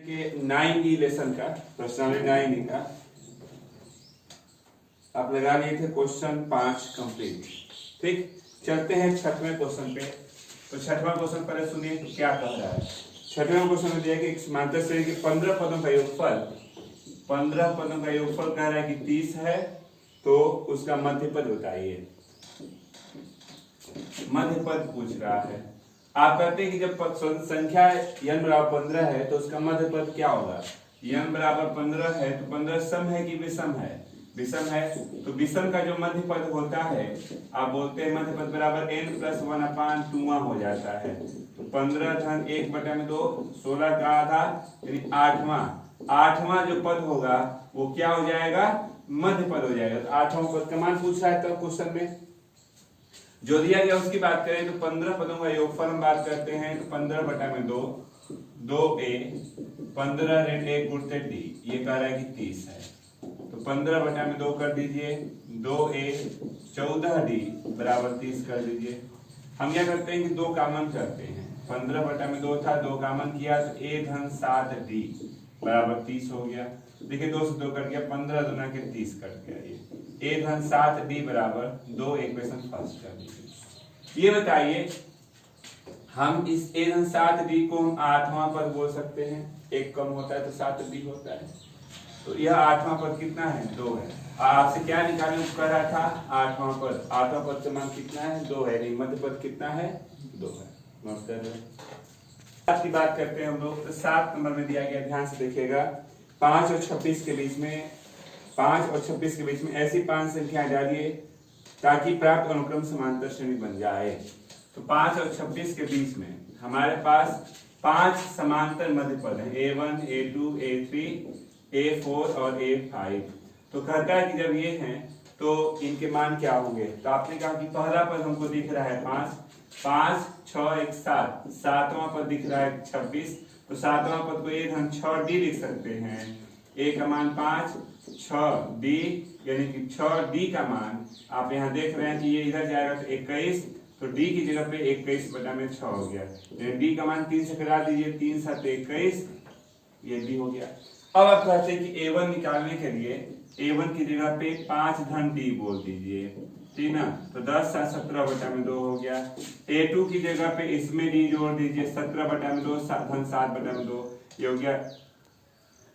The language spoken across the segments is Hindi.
के 9E लेसन का प्रश्नावली 9E का आप लगा लिए थे क्वेश्चन 5 कंप्लीट। ठीक, चलते हैं 6वें क्वेश्चन पे। तो 6वां क्वेश्चन पहले सुनिए तो क्या कह रहा है। 6वें क्वेश्चन में दिया कि एक समांतर श्रेणी के 15 पदों का योगफल 15 पदों का योगफल कह रहा है कि 30 है, तो उसका मध्य पद बताइए। मध्य पद पूछ रहा है। आप कहते हैं कि जब संख्या n बराबर 15 है तो उसका मध्य पद क्या होगा। n बराबर 15 है तो 15 सम है कि विषम है। विषम है तो विषम का जो मध्य पद होता है आप बोलते हैं मध्य पद बराबर n+1/2 हो जाता है। तो 15 धन 1/2 16 का आधा यानी 8वां जो पद होगा वो क्या हो जाएगा, मध्य पद हो जाएगा। तो 8वां पद का मान पूछ रहा है तब क्वेश्चन में जो दिया गया उसकी बात करें तो 15 पदों का योगफल हम बात करते हैं तो 15/2 2a 15 ऋण 1 गुणित d, ये कह रहा है कि 30 है। तो 15/2 कर दीजिए, 2a 14d बराबर 30 कर दीजिए। हम क्या करते हैं कि 2 कामन करते हैं। 15/2 था, 2 कामन किया तो a धन 7d बराबर 30 हो गया। देखिए 2 से 2 कट गया, 15 दूना के 30 कट गया। ये a धन 7d बराबर 2 इक्वेशन फर्स्ट कर दीजिए। ये बताइए हम इस a धन 7d को हम 8वां पद बोल सकते हैं। एक कम होता है तो 7d होता है, तो यह 8वां पद कितना है, 2 है। आपसे क्या निकालने को कह रहा था, 8वां पद। 8वां पद का मान कितना है, 2 है। नहीं, मध्य पद कितना है, 2 है। नोट कर रहे हैं। की बात करते हैं हम लोग। तो 7 नंबर में दिया गया, ध्यान से देखिएगा। 5 और 26 के बीच में 5 और 26 के बीच में ऐसी 5 संख्याएं डालिए ताकि प्राप्त अनुक्रम समांतर श्रेणी बन जाए। तो 5 और 26 के बीच में हमारे पास 5 समांतर मध्य पद हैं, a1 a2 a3 a4 और a5। तो कहता है कि जब ये हैं तो इनके मान क्या होंगे। तो आपने कहा कि पहला पद हमको दिख रहा है 5 5 6 1 7, 7वां पद दिख रहा है 26, तो 7वां पद को a धन 6d लिख सकते हैं। a का मान 5 6d यानी कि 6d का मान आप यहाँ देख रहे हैं कि ये इधर जाएगा तो 21, तो d की जगह पे 21/6 हो गया। d का मान 3 से करा दीजिए, 3 7 21, ये d हो गया। अब आप कहते हैं कि a1 निकालने के लिए a1 की जगह पे 5 धन d बोल दीजिए, ठीक ना। तो 10 7 17/2 हो गया। a2 की जगह पे इसमें d जोड़ दीजिए, 17/2 धन 7/2, ये हो गया।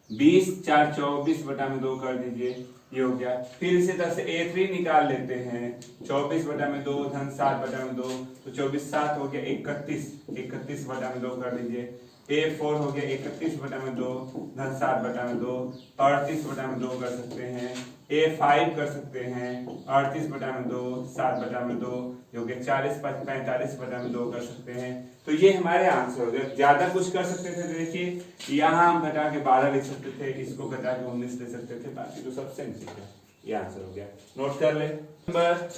20 4 24/2 कर दीजिए, ये हो गया। फिर इसी तरह से a3 निकाल लेते हैं, 24/2 धन 7/2, तो 24 7 हो गया 31, 31/2 कर दीजिए। a4 हो गया 31/2 धन 7/2, 38/2 कर सकते हैं। a5 कर सकते हैं 38/2 7/2, हो गया 40 45/2 कर सकते हैं। तो ये हमारे आंसर हो गए। ज्यादा कुछ कर सकते थे, देखिए यहाँ हम घटा के 12 लिख सकते थे, इसको घटा के 19 ले सकते थे, बाकी तो सब सेम चीज है। ये आंसर हो गया, नोट कर ले। नंबर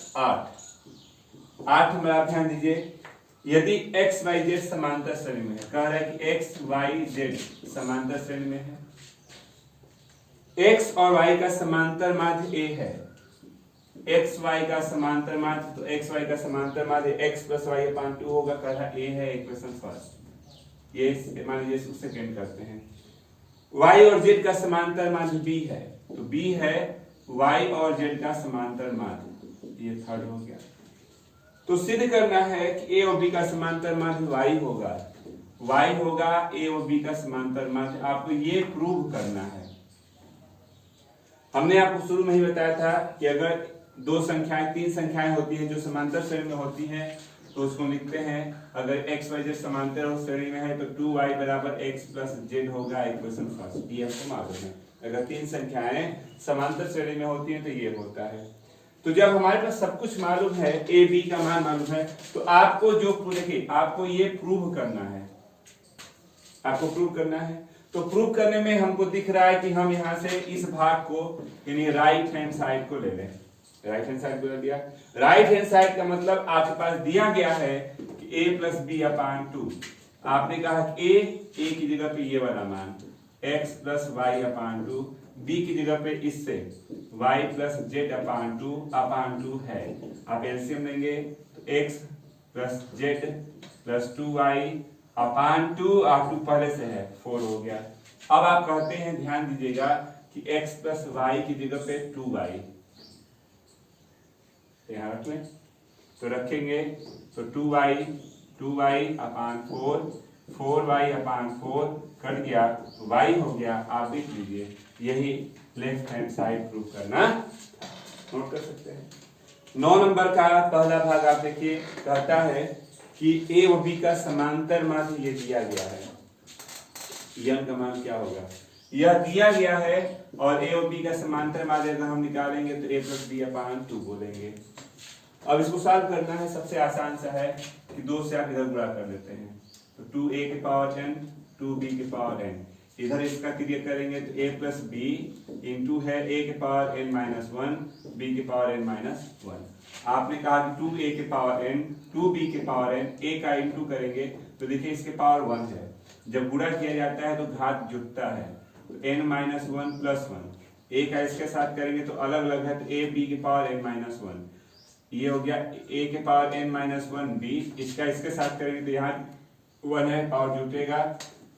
8 नंबर आप ध्यान दीजिए। यदि x y z समांतर श्रेणी में है, कह रहा है कि x y z समांतर श्रेणी में है, x और y का समांतर माध्य a है, x y का समांतर माध्य, तो x y का समांतर माध्य x + y/2 होगा। कह रहा a है इक्वेशन फर्स्ट, ये मान लीजिए इसको सेकंड करते हैं। y और z का समांतर माध्य b है, तो b है y और z का समांतर माध्य, ये थर्ड हो गया। तो सिद्ध करना है कि a और b का समांतर माध्य y होगा, y होगा a और b का समांतर माध्य। आपको ये प्रूव करना है। हमने आपको शुरू में ही बताया था कि अगर 3 संख्याएं होती हैं जो समांतर श्रेणी में होती हैं तो उसको लिखते हैं, अगर x y z समांतर श्रेणी में है तो 2y बराबर x + z होगा इक्वेशन फर्स्ट। ये हमको मालूम है, अगर 3 संख्याएं समांतर श्रेणी में होती हैं तो ये होता है। तो जब हमारे पास सब कुछ मालूम है, a b का मान मालूम है, तो आपको जो देखिए आपको ये प्रूव करना है, आपको प्रूव करना है। तो प्रूव करने में हमको दिख रहा है कि हम यहाँ से इस भाग को यानी राइट हैंड साइड को ले लें। राइट हैंड साइड को ले लिया। राइट हैंड साइड का मतलब आपके पास दिया गया है कि a + b/2। आपने कहा कि a की जगह पे ये वाला मान x + y/2, b की जगह पे इससे y + z/2 है। आप एलसीएम लेंगे तो x + z + 2y/2 पहले से है 4 हो गया। अब आप कहते हैं, ध्यान दीजिएगा कि x प्लस वाई की जगह पे 2y यहाँ रख लें, तो रखेंगे तो 2y अपान 4y अपान 4 कट गया तो y हो गया। आप देख लीजिए, यही लेफ्ट हैंड साइड प्रूव करना, नोट कर सकते हैं। 9 नंबर का पहला भाग आप देखिए, कहता है कि a और b का समांतर माध्य ये दिया गया है, यन का मान क्या होगा, यह दिया गया है और a और b का समांतर माध्य अगर हम निकालेंगे तो a प्लस बी अपान 2 बोलेंगे। अब इसको सॉल्व करना है, सबसे आसान सा है कि 2 से आप इधर गुणा कर देते हैं, तो 2a के पावर n 2b के पावर n, इधर इसका क्रिया करेंगे तो a प्लस बी इंटू है a के पावर n माइनस 1 b के पावर n माइनस 1। आपने कहा कि 2a के पावर n 2b के पावर n, a का इंटू करेंगे तो देखिए इसके पावर 1 है, जब गुणा किया जाता है तो घात जुटता है, तो n माइनस 1 प्लस 1, a का इसके साथ करेंगे तो अलग अलग है, तो a b के पावर n माइनस 1, ये हो गया a के पावर n माइनस 1 b, इसका इसके साथ करेंगे तो यहाँ 1 है, पावर जुटेगा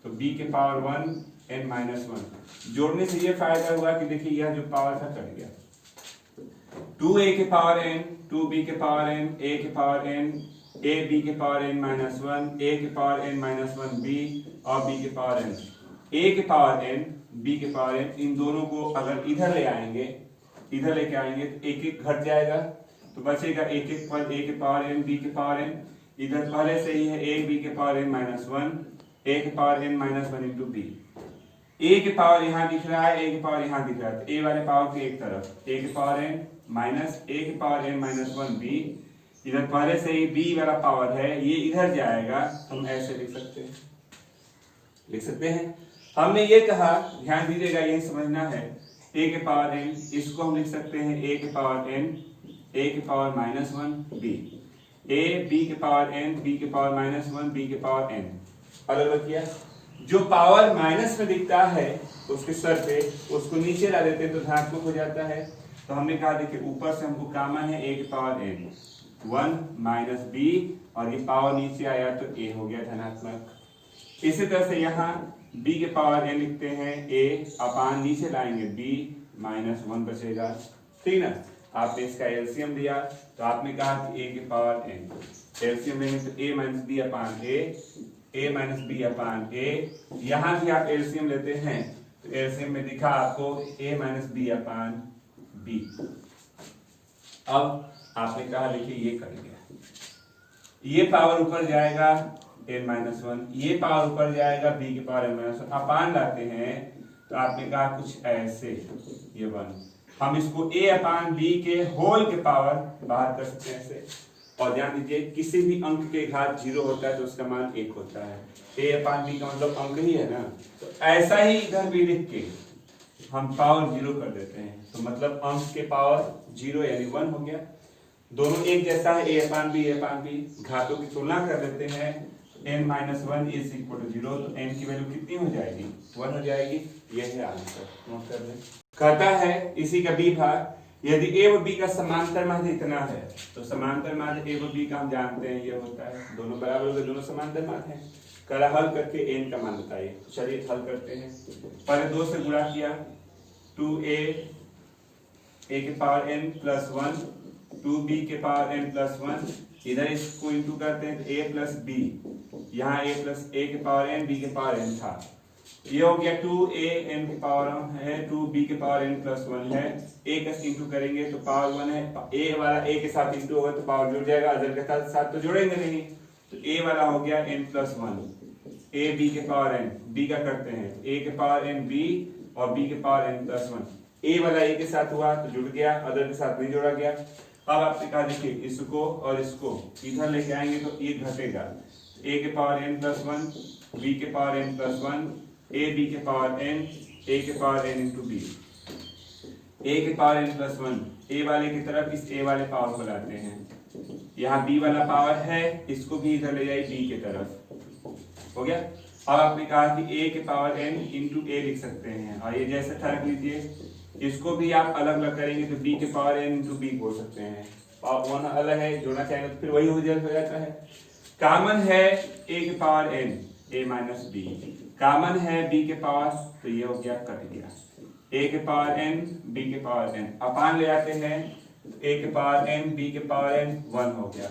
तो b के पावर 1 n माइनस 1। जोड़ने से ये फायदा हुआ कि देखिए यह जो पावर था कट गया, 2a के पावर n 2b के पावर n a के पावर n a b के पावर n माइनस 1 a के पावर n माइनस 1 b और b के पावर n, a के पावर n b के पावर n, इन दोनों को अगर इधर ले आएंगे, इधर लेके आएंगे तो एक एक घट जाएगा, तो बचेगा एक एक पद a के पावर n b के पावर n, इधर पहले से ही है a b के पावर n माइनस 1 a के power n minus 1 into b, a के पावर यहाँ दिख रहा है, a के पावर यहाँ दिख रहा है, तो a वाले पावर के एक तरफ a के पावर n माइनस a के पावर n माइनस 1 b, इधर पहले से ही b वाला पावर है, ये इधर जाएगा, हम ऐसे लिख सकते हैं। हमने ये कहा, ध्यान दीजिएगा, यही समझना है, a के पावर n, इसको हम लिख सकते हैं a के पावर n a के power minus 1 b, a b के पावर n b के पावर माइनस 1 b के पावर n, अलग अलग किया। जो पावर माइनस में दिखता है उसके सर पे, उसको नीचे ला देते हैं तो धनात्मक हो जाता है, तो हमने कहा देखिए ऊपर से हमको कॉमन है a के पावर n 1 माइनस b, और ये पावर नीचे आया तो a हो गया धनात्मक। इसी तरह से यहाँ b के पावर n लिखते हैं, a अपान नीचे लाएंगे b माइनस 1 बचेगा, ठीक ना। आपने इसका एलसीएम दिया तो आपने कहा कि a के पावर n, एलसीएम लेंगे तो a minus b upon a minus b upon a, यहाँ भी आप एलसीएम लेते हैं तो एलसीएम में दिखा आपको a minus b upon b। अब आपने कहा देखिए ये कट गया, ये पावर ऊपर जाएगा n माइनस 1, ये पावर ऊपर जाएगा b के पावर n माइनस 1, अपान लाते हैं तो आपने कहा कुछ ऐसे, ये 1, हम इसको a अपान b के होल के पावर बाहर कर सकते हैं ऐसे। और ध्यान दीजिए, किसी भी अंक के घात 0 होता है तो उसका मान 1 होता है, a अपान b का मतलब अंक ही है ना, तो ऐसा ही इधर भी लिख के हम पावर 0 कर देते हैं, तो मतलब अंक के पावर 0 यानी 1 हो गया। दोनों एक जैसा है, a अपान b, घातों की तुलना कर देते हैं, n minus 1 is equal to 0, तो n की वैल्यू कितनी हो जाएगी, 1 हो जाएगी। यह है आंसर, नोट कर लें। कहता है इसी का b भाग, यदि a और b का समांतर माध्य इतना है, तो समांतर माध्य a और b का हम जानते हैं ये होता है, दोनों बराबर हो गए, दोनों समांतर माध्य हैं। करा हल करके n का मान बताइए, चलिए हल करते हैं। पहले 2 से गुणा किया, 2a a के पावर n प्लस 1 2b के पावर n प्लस 1, इधर इसको इंटू करते हैं तो a प्लस b, यहाँ a प्लस a के पावर n b के पावर n था, ये हो गया 2a n के पावर है 2b के पावर n प्लस 1 है, a का इंटू करेंगे तो पावर 1 है, a वाला a के साथ इंटू होगा तो पावर जुड़ जाएगा, अदर के साथ तो जुड़ेंगे नहीं, तो a वाला हो गया n प्लस 1, a b के पावर n, b का करते हैं a के पावर n b और b के पावर n प्लस 1, a वाला a के साथ हुआ तो जुड़ गया, अदर के साथ नहीं जोड़ा गया। अब आपने कहा देखिए इसको और इसको इधर लेके आएंगे तो ये घटेगा, a के पावर n प्लस 1 b के power n plus 1 a b के पावर n a के power n into b, a के पावर n प्लस 1 a वाले की तरफ इस a वाले पावर को लाते हैं, यहाँ b वाला पावर है, इसको भी इधर ले जाइए b के तरफ, हो गया। अब आपने कहा कि a के पावर n इंटू a लिख सकते हैं, और ये जैसे था रख लीजिए, इसको भी आप अलग अलग करेंगे तो b के पावर n इंटू b बोल सकते हैं, पावर अलग है, जोड़ना चाहेंगे तो फिर वही हो जाता है। कॉमन है a के power n, a minus B, common है b के पावर, तो ये हो गया कट गया, a के पावर n b के पावर n, अपान ले आते हैं a के पावर n b के पावर n 1 हो गया,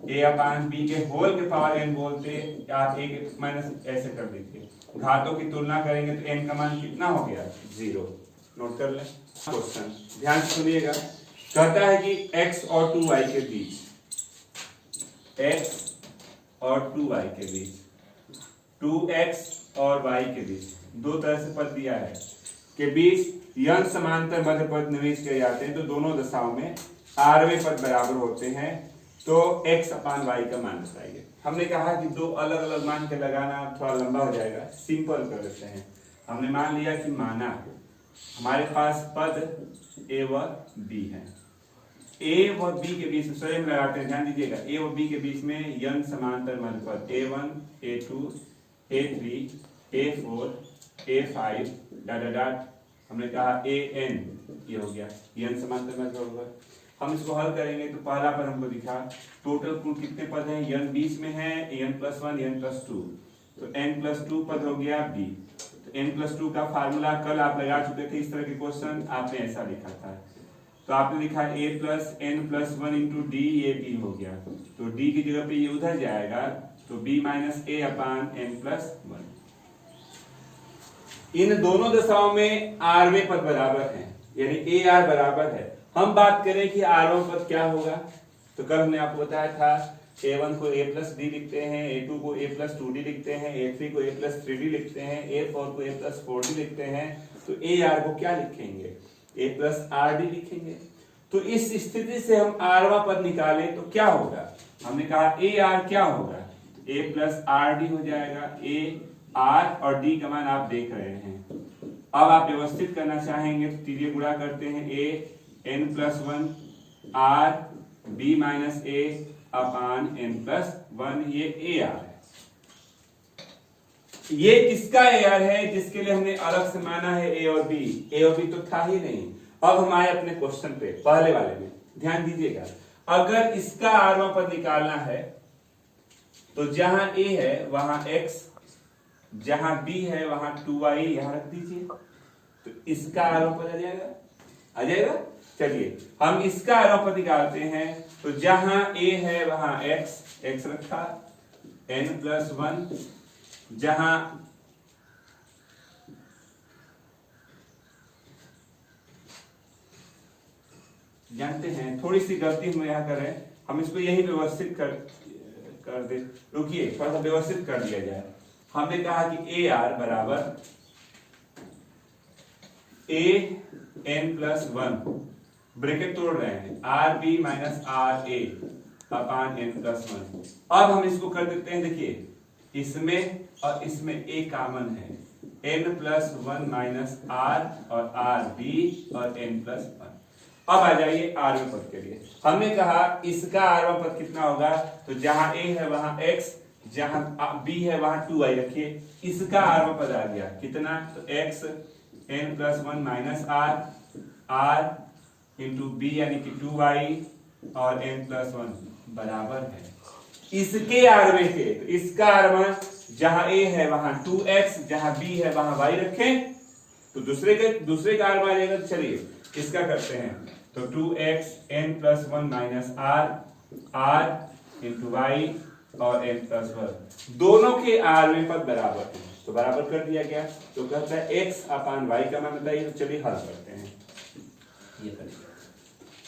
a अपान b के होल के पावर n बोलते आप a के माइनस ऐसे कर दीजिए, घातों की तुलना करेंगे तो n का मान कितना हो गया 0। नोट कर लें। क्वेश्चन ध्यान से सुनिएगा, कहता है कि x और 2y के बीच, x और 2y के बीच, 2x और y के बीच दो तरह से पद दिया है के बीच यन समांतर मध्य पद निवेश किए जाते हैं, तो दोनों दशाओं में आरवे पद बराबर होते हैं, तो x अपान y का मान बताइए। हमने कहा कि दो अलग अलग मान के लगाना थोड़ा लंबा हो जाएगा, सिंपल कर देते हैं। हमने मान लिया कि माना हमारे पास पद a व b है, a व b के बीच स्वयं लगाते हैं, ध्यान दीजिएगा a व b के बीच में यन समांतर मध्य पद a1 a2 a3 a4 a5 dot dot, हमने कहा an, ये हो गया यन समांतर मध्य होगा। हम इसको हल करेंगे तो पहला पद हमको दिखा, टोटल कुल कितने पद हैं, n बीच में है, n+1 n+2, तो n+2 पद हो गया b, तो n+2 का फार्मूला कल आप लगा चुके थे, इस तरह के क्वेश्चन आपने ऐसा लिखा था, तो आपने लिखा a plus n+1 into D, ये b हो गया, तो d की जगह पे ये उधर जाएगा, तो b minus a upon n+1। इन दोनों दशाओं में आरवे पद बराबर हैं, यानी a r बराबर है। हम बात करें कि r1 पद क्या होगा, तो कल हमने आपको बताया था a1 को a प्लस डी लिखते हैं, a2 को a प्लस 2d लिखते हैं, a3 को a प्लस 3d लिखते हैं, a4 को a प्लस 4d लिखते हैं, तो ar को क्या लिखेंगे, a प्लस rd लिखेंगे। तो इस स्थिति से हम rवा पद निकालें तो क्या होगा, हमने कहा ar क्या होगा, a प्लस rd हो जाएगा, a r और d का मान आप देख रहे हैं। अब आप व्यवस्थित करना चाहेंगे तो तिर्यक गुणा करते हैं, a n+1 r b minus a upon n+1, ये ar है। ये किसका ar है, जिसके लिए हमने अलग से माना है a और b तो था ही नहीं। अब हम आए अपने क्वेश्चन पे, पहले वाले में ध्यान दीजिएगा, अगर इसका आरवा पद निकालना है तो जहां a है वहां x, जहां b है वहां 2y यहां रख दीजिए, तो इसका आरवा पद आ जाएगा। चलिए हम इसका आरवा पद निकालते हैं, तो जहां a है वहां x रखा, n+1, जहां जानते हैं थोड़ी सी गलती हम यहां कर रहे हैं, हम इसको यही व्यवस्थित कर दे, रुकिए थोड़ा सा व्यवस्थित कर दिया जाए। हमने कहा कि ar बराबर a n+1, ब्रैकेट तोड़ रहे हैं, rb माइनस ra अपान n+1। अब हम इसको कर देते हैं, देखिए इसमें और इसमें a कॉमन है, n+1 माइनस r और rb और n+1। अब आ जाइए आरवे पद के लिए, हमने कहा इसका आरवा पद कितना होगा, तो जहां a है वहां x, जहां b है वहां 2y रखिए, इसका आरवा पद आ गया कितना, तो x n+1 minus r into b यानी कि 2y और n+1 बराबर है इसके आरवे के। तो इसका आरवा जहां a है वहां 2x, जहां b है वहां y रखें, तो दूसरे का आरवा आ जाएगा। तो चलिए इसका करते हैं, तो 2x n+1 minus r into y और n+1, दोनों के आरवे पद बराबर हैं, तो बराबर कर दिया गया। तो कहता है x अपान y का मान बताइए, तो चलिए हल करते हैं। ये करिए,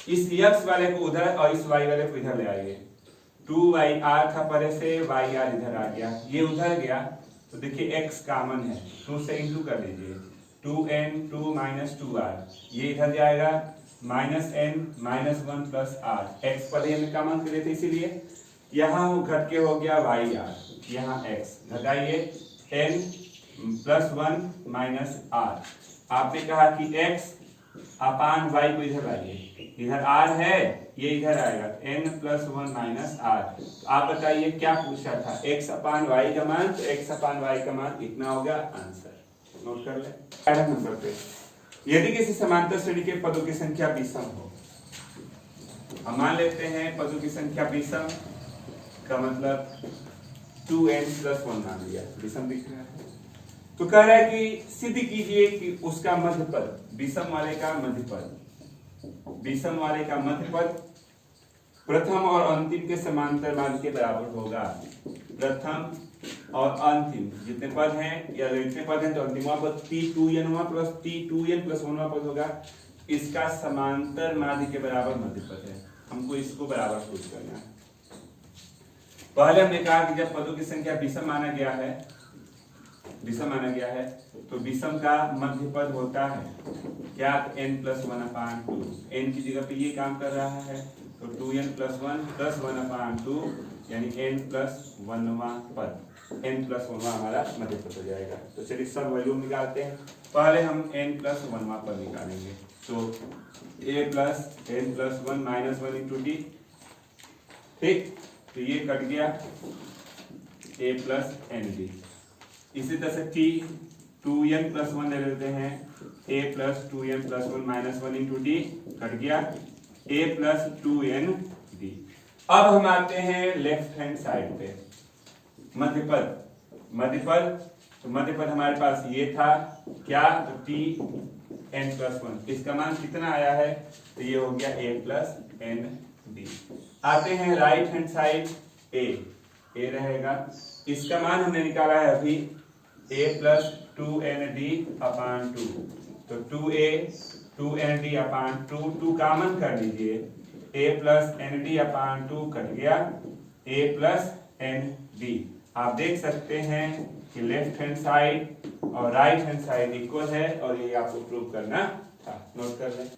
इस x वाले को उधर और इस y वाले को इधर ले आइए, 2yr था परे से, yr इधर आ गया, ये उधर गया, तो देखिए x कॉमन है, 2 से इंटू कर लीजिए, 2n 2 माइनस 2r, ये इधर जाएगा, minus n minus 1 plus r, x पहले हमने कॉमन कर लिए थे इसीलिए, यहाँ घट के हो गया yr, यहाँ x घटाइए n+1 माइनस r। आपने कहा कि x अपान y को इधर लाइए, इधर r है, ये इधर आएगा, n+1 माइनस r। आप बताइए क्या पूछा था, x अपान y का मान, तो x अपान y का मान इतना होगा, आंसर नोट कर ले। 18 नंबर पे, यदि किसी समांतर श्रेणी के पदों की संख्या विषम हो, हम मान लेते हैं पदों की संख्या विषम का मतलब 2n+1 मान लिया, विषम दिख रहा है। तो कह रहा है कि सिद्ध कीजिए कि उसका मध्यपद, विषम वाले का मध्यपद प्रथम और अंतिम के समांतर माध्य के बराबर होगा। प्रथम और अंतिम जितने पद हैं, या जितने पद हैं तो अंतिमवा पद t2n प्लस t2n+1 पद होगा, इसका समांतर माध्य के बराबर मध्यपद है। हमको इसको बराबर प्रूव करना है। पहले हमने कहा कि जब पदों की संख्या विषम माना गया है तो विषम का मध्यपद होता है क्या, n+1/2। n की जगह पे ये काम कर रहा है तो 2n+1+1/2 यानी n+1वां पद, n+1वां हमारा मध्यपद हो जाएगा। तो चलिए सब वैल्यू निकालते हैं। पहले हम n+1वां पद निकालेंगे, तो a+n+1 -1 × d, ठीक, तो ये कट गया a+nd। इसी तरह से t2n+1 ले लेते हैं, a+2n+1 -1 × d कट गया a+2nd। अब हम आते हैं लेफ्ट हैंड साइड पे, मध्यपद तो मध्यपद हमारे पास ये था क्या, तो tn+1, इसका मान कितना आया है, तो ये हो गया a+nd। आते हैं राइट हैंड साइड, a रहेगा, इसका मान हमने निकाला है अभी a+2nd/2, तो 2a/2nd/2, 2 कामन कर लीजिए, a+nd/2 कट गया a+nd। आप देख सकते हैं कि लेफ्ट हैंड साइड और राइट हैंड साइड इक्वल है, और ये आपको प्रूव करना था, नोट कर लें।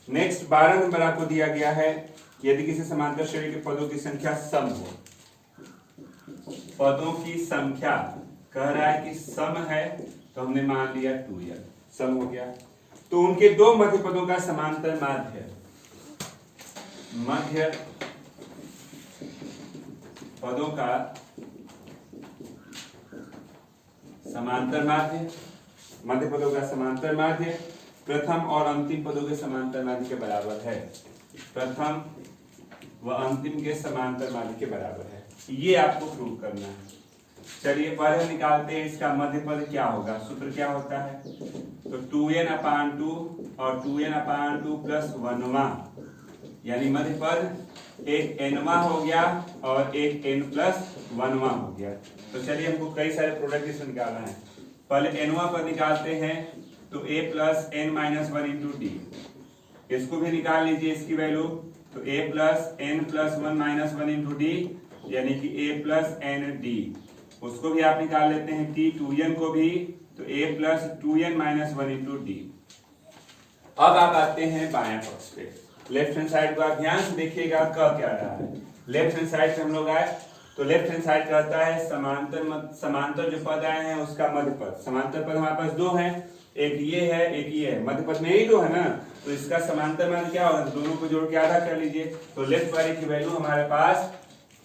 नेक्स्ट 12 नंबर आपको दिया गया है, यदि किसी समांतर श्रेणी के पदों की संख्या सम हो, पदों की संख्या कह रहा है कि सम है, तो हमने मान लिया 2n, सम हो गया, तो उनके दो मध्य पदों का समांतर माध्य, मध्य पदों का समांतर माध्य, मध्य पदों का समांतर माध्य प्रथम और अंतिम पदों के समांतर माध्य के बराबर है, प्रथम व अंतिम के समांतर माध्य के बराबर है, ये आपको प्रूव करना है। चलिए पहले निकालते हैं इसका मध्यपद क्या होगा, सूत्र क्या होता है, तो 2n/2 और 2n/2 + 1वां, यानी मध्यपद एक nवां हो गया और एक n+1वां हो गया। तो चलिए हमको कई सारे प्रोडक्ट इसमें निकालना है। पहले nवां पद निकालते हैं, तो a+n-1 × d, इसको भी निकाल लीजिए, इसकी वैल्यू, तो a+n+1 -1 × d यानी कि a+nd, उसको भी आप निकाल लेते हैं, t2n को भी, तो a+2n -1 × d। अब आप आते हैं बाएं पक्ष पे, लेफ्ट हैंड साइड को आप ध्यान से देखिएगा कह क्या रहा है। लेफ्ट हैंड साइड से हम लोग आए, तो लेफ्ट हैंड साइड कहता है समांतर जो पद आए हैं उसका मध्यपद। समांतर पद हमारे पास दो हैं, एक ये है एक ये है, मध्यपद में ही दो है ना, तो इसका समांतर मान क्या होगा, दोनों को जोड़ के आधा कर लीजिए, तो लेफ्ट वाले की वैल्यू हमारे पास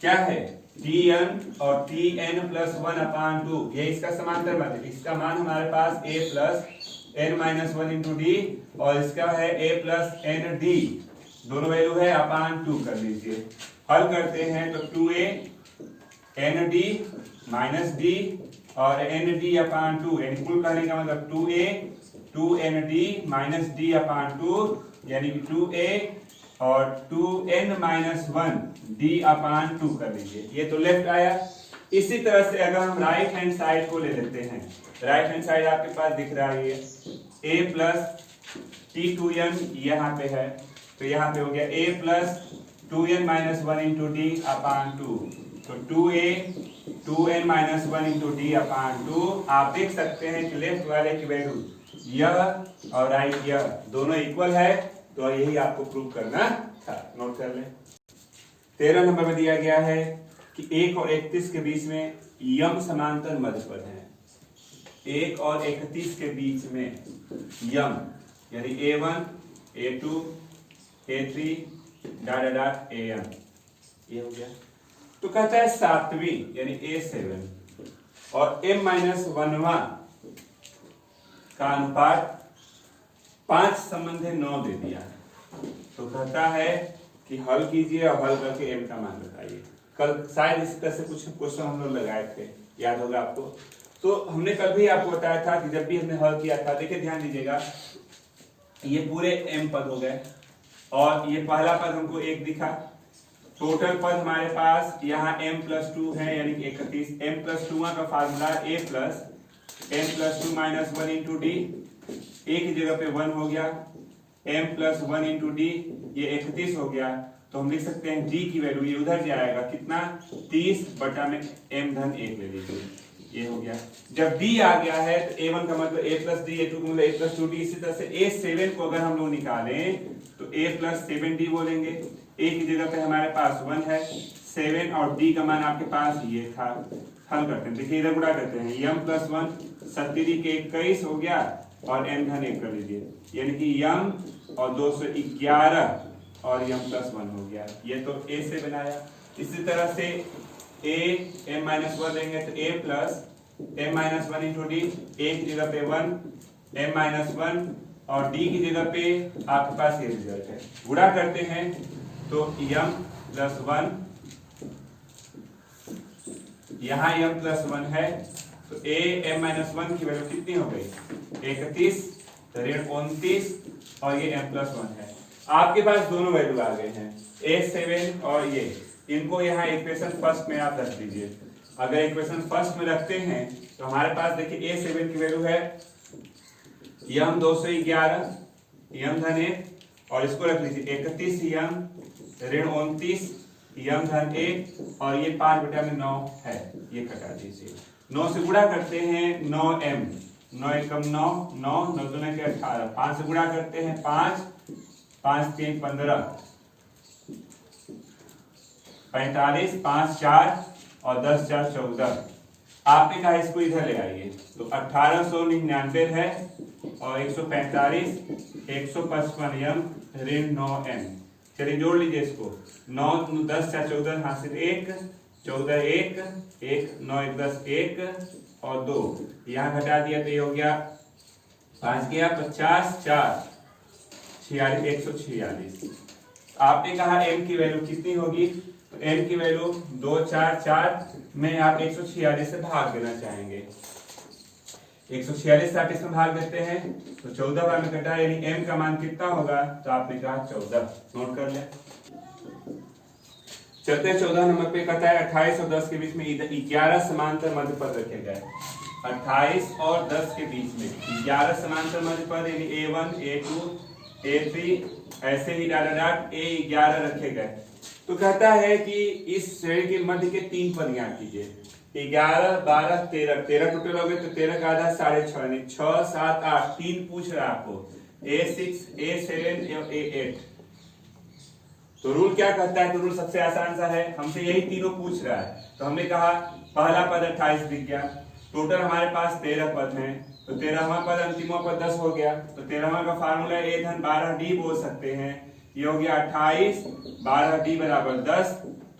क्या है, tn और tn+1/2, ये इसका समांतर मान है, इसका मान हमारे पास a+n-1 × d और इसका है a+nd, दोनों वैल्यू है /2 कर लीजिए। हल करते हैं तो 2a nd -d और nd/2, यानी कुल करने का मतलब 2nd -d/2 यानी कि 2a और 2n-1 d/2 कर लीजिए, ये तो लेफ्ट आया। इसी तरह से अगर हम राइट हैंड साइड को ले लेते हैं, राइट हैंड साइड आपके पास दिख रहा है, ये a+t2n यहाँ पे है, तो यहाँ पे हो गया a+2n-1 × d/2, तो 2a 2n-1 × d/2। आप देख सकते हैं कि लेफ्ट वाले की वैल्यू यह और राइट यह दोनों इक्वल है, तो यही आपको प्रूव करना था, नोट कर लें। 13 नंबर में दिया गया है कि 1 और 31 के बीच में यम समांतर मध्यपद है। 1 और 31 के बीच में यम यानी a1 a2 a3 am, ये हो गया। तो कहता है 7वीं यानी a7 और m-1वां का अनुपात 5 संबंधी 9 दे दिया, तो कहता है कि हल कीजिए और हल करके m का मान बताइए। कल शायद इस तरह से कुछ क्वेश्चन हम लोग लगाए थे, याद होगा आपको। तो हमने कल भी आपको बताया था कि जब भी हमने हल किया था, देखिए ध्यान दीजिएगा, ये पूरे m पद हो गए और ये पहला पद हमको 1 दिखा। टोटल पद हमारे पास यहाँ m+2 है यानी कि 31। m+2 का formula a plus m+2 minus 1 into D, a की जगह पे 1 हो गया, m+1 इंटू डी, ये 31 हो गया। तो हम लिख सकते हैं d की वैल्यू, ये उधर जाएगा कितना, 30 बटा में m-1 ले लीजिए, ये हो गया। जब d आ गया है तो a1 का मतलब a प्लस डी, a2 का मतलब a प्लस 2d। इसी तरह से a7 को अगर हम लोग निकालें तो a प्लस 7d बोलेंगे। a की जगह पे हमारे पास 1 है, 7 और d का मान आपके पास ये था। हल करते हैं, देखिए इधर गुणा करते हैं, m+1 70 के 21 हो गया और m-1 कर लीजिए, यानी कि m और 211 और m+1 हो गया। ये तो a से बनाया। इसी तरह से a m-1 देंगे तो a plus m-1 into D, a की जगह पे 1 m-1 और d की जगह पे आपके पास ये रिजल्ट है। गुणा करते हैं तो m+1, यहाँ m+1 है तो a m-1 की वैल्यू कितनी हो गई, 31, ऋण 29 और ये m+1 है। आपके पास दोनों वैल्यू आ गए हैं, a7 और ये, इनको यहाँ इक्वेशन फर्स्ट में आप रख दीजिए। अगर इक्वेशन फर्स्ट में रखते हैं तो हमारे पास देखिए a7 की वैल्यू है m211 m-1 और इसको रख लीजिए 31 m ऋण 29 m-1 और ये 5 बटा में 9 है, ये कटा दीजिए। 9 से गुणा करते हैं 9m, 9 एकम 9, 9 9 दूना के 18, 5 से गुणा करते हैं 5, 5 3 15, 45, 5 4 और 10 4 14। आपने कहा इसको इधर ले आइए तो 1899 है और 145 155 m ऋण 9m। चलिए जोड़ लीजिए इसको, 9 10 4 14 हासिल 1, 14 1 1 9 1 10 1 और 2, यहाँ घटा दिया तो ये हो गया 5 गया 50 4 46 146। आपने कहा m की वैल्यू कितनी होगी, तो m की वैल्यू 244 में आप 146 से भाग देना चाहेंगे। 146 60 में भाग देते हैं तो 14 बार में कटा, यानी m का मान कितना होगा, तो आपने कहा 14। नोट कर ले, चलते हैं 14 नंबर पे। कहता है 28 और 10 के बीच में 11 समांतर मध्य पद रखे गए। 28 और 10 के बीच में 11 समांतर मध्य पद, यानी a1 a2 a3 ऐसे ही डाट a11 रखे गए। तो कहता है कि इस श्रेणी के मध्य के 3 पद ज्ञात कीजिए। 11 12 13, 13 टोटल हो गए तो 13 का आधा 6.5, 6 7 8, 3 पूछ रहा है आपको, a6 a7 और a8। तो रूल क्या कहता है, तो रूल सबसे आसान सा है, हमसे यही तीनों पूछ रहा है। तो हमने कहा पहला पद 28 दिख गया, टोटल हमारे पास 13 पद हैं, तो 13वां पद अंतिमवां पद 10 हो गया, तो 13वां का फार्मूला a-12d बोल सकते हैं। ये हो गया 28, 12d बराबर 10।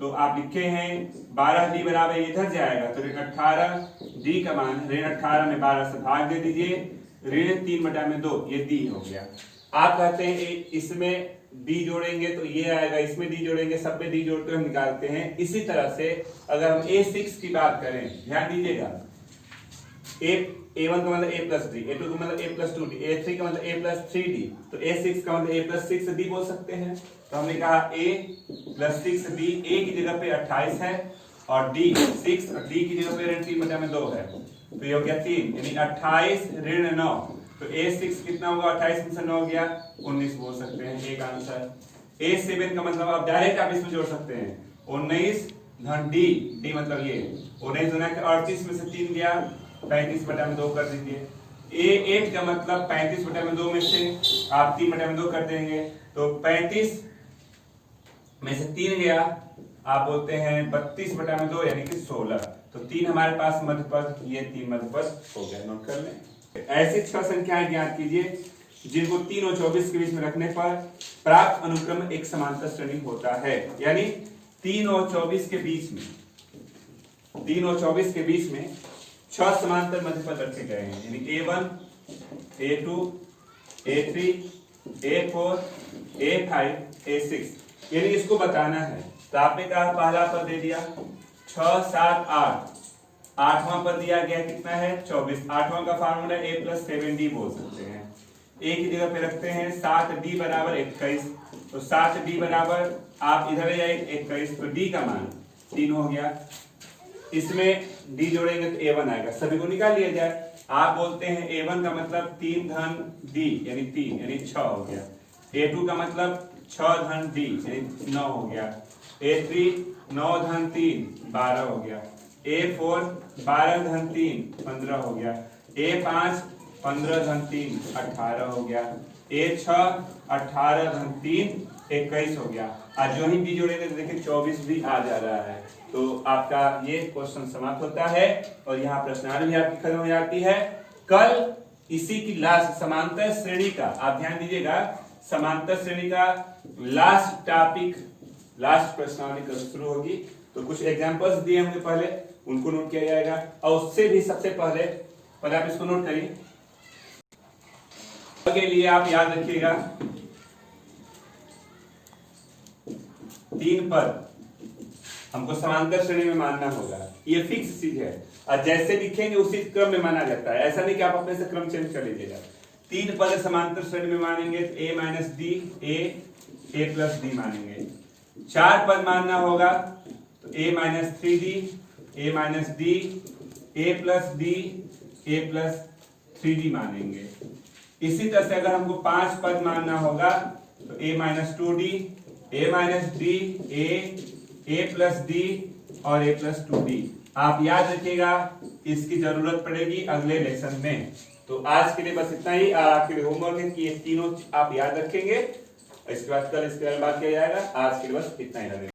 तो आप लिखे हैं 12d बराबर इधर जाएगा तो ऋण 18d का मान ऋण 18 में 12 से भाग दे दीजिए, ऋण 3/2, ये d हो गया। आप कहते हैं इसमें d जोड़ेंगे तो ये आएगा, इसमें d जोड़ेंगे, सब में d जोड़कर हम निकालते हैं। इसी तरह से अगर हम a6 की बात करें, ध्यान दीजिएगा, a1 का मतलब a प्लस डी, a2 का मतलब a प्लस 2d, a3 का मतलब a प्लस 3d, तो a6 का मतलब a प्लस 6d बोल सकते हैं। तो हमने कहा a प्लस 6d, a की जगह पे 28 है और d 6 और d की जगह पे ऋण 3/2 है, तो ये हो गया 3, यानी 28 ऋण 9। तो a6 कितना होगा, 28 में से 9 गया 19 बोल सकते हैं, एक आंसर। a7 का मतलब आप डायरेक्ट आप इसमें जोड़ सकते हैं, 19 धन d मतलब ये 19 गुना के 38 में से 3 गया 35/2 कर दीजिए। a8 का मतलब 35/2 में से आप 3/2 कर देंगे, तो 35 में से 3 गया, आप बोलते हैं 32/2 यानी कि 16। तो 3 हमारे पास मध्य पद, ये 3 मध्य पद हो गया। नोट कर लें। ऐसी 6 संख्याएं ज्ञात कीजिए जिनको 3 और 24 के बीच में रखने पर प्राप्त अनुक्रम एक समांतर श्रेणी होता है। यानी 3 और 24 के बीच में 3 और 24 के बीच में 6 समांतर मध्य पद रखे गए हैं, यानी a1 a2 a3 a4 a5 a6। यानी इसको बताना है तो आपने कहा पहला पद दे दिया 6 7 8, आठवां पद दिया गया कितना है 24। आठवां का फार्मूला a + 7d बोल सकते हैं। a की जगह पे रखते हैं 7d = 21, तो 7d बराबर आप इधर ले आए 21, तो d का मान 3 हो गया। इसमें d जोड़ेंगे तो a1 आएगा, सभी को निकाल लिया जाए। आप बोलते हैं a1 का मतलब 3 धन d यानी 3 यानी 6 हो गया। a2 का मतलब 6 धन d यानी 9 हो गया। a3 9 धन 3 12 हो गया। a4 12 धन 3 15 हो गया। a5 15 धन 3 18 हो गया। a6 18 धन 3 21 हो गया। आज जो ही d जोड़ेंगे तो देखिए 24 भी आ जा रहा है। तो आपका ये क्वेश्चन समाप्त होता है और यहाँ प्रश्नावली भी आपकी खत्म हो जाती है। कल इसी की लास्ट समांतर श्रेणी का, आप ध्यान दीजिएगा, समांतर श्रेणी का लास्ट टॉपिक, लास्ट प्रश्नावली कल शुरू होगी। तो कुछ एग्जांपल्स दिए होंगे पहले, उनको नोट किया जाएगा और उससे भी सबसे पहले आप इसको नोट करिए। के लिए आप याद रखिएगा 3 पद हमको समांतर श्रेणी में मानना होगा, ये फिक्स चीज है और जैसे लिखेंगे उसी क्रम में माना जाता है। ऐसा नहीं कि आप अपने से क्रम चेंज कर लीजिएगा। 3 पद समांतर श्रेणी में मानेंगे तो a - d a + d मानेंगे। 4 पद मानना होगा तो a - 3d a - d a + d a + 3d मानेंगे। इसी तरह से अगर हमको 5 पद मानना होगा तो a - 2d a - d a + d और a + 2d। आप याद रखिएगा, इसकी जरूरत पड़ेगी अगले लेसन में। तो आज के लिए बस इतना ही। आपके लिए होमवर्क है कि ये तीनों आप याद रखेंगे, इसके बाद कल इसके बारे में बात किया जाएगा। आज के लिए बस इतना ही।